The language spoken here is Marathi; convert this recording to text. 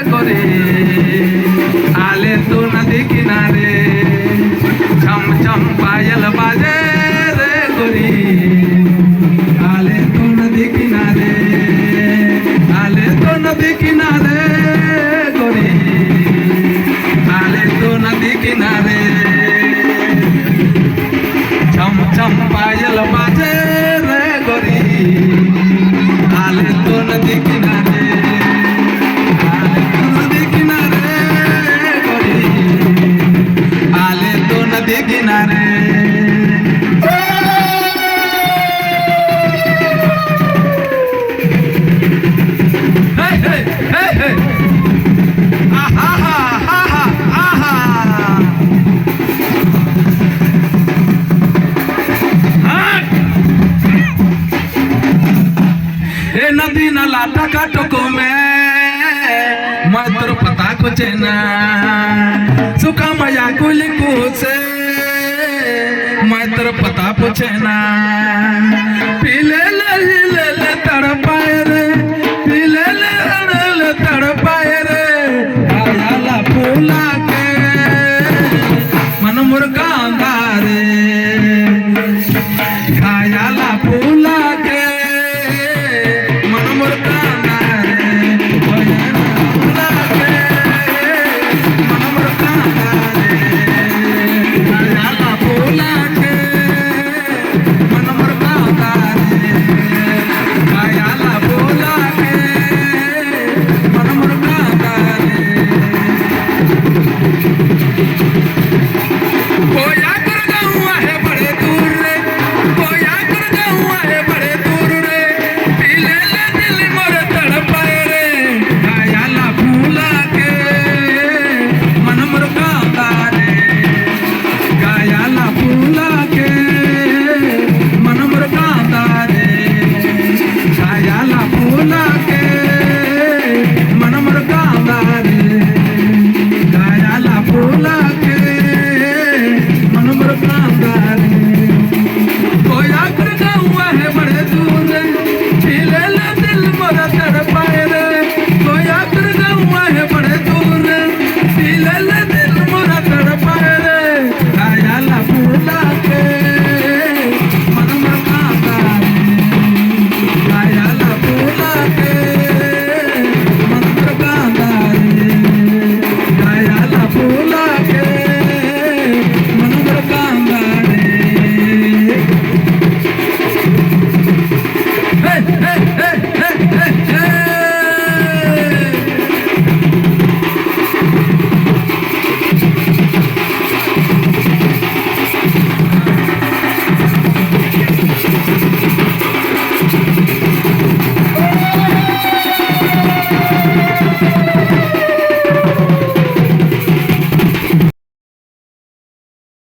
गोरी आले तू नदी किनारे छम छम पायल बाजे रे गोरी आले तू नदी किनारे आले तो नदी किनारे गोरी आले तो नदी किनारे छम छम पायल बाजे रे गोरी आले तो नदी किनारे आले तो नदी किनारे गोरी आले तो नदी किनारे नदी नाला टका टको में मैं तोर पता को चेना सुखा मया कुल से मैं तोर पता पूछे ना पीले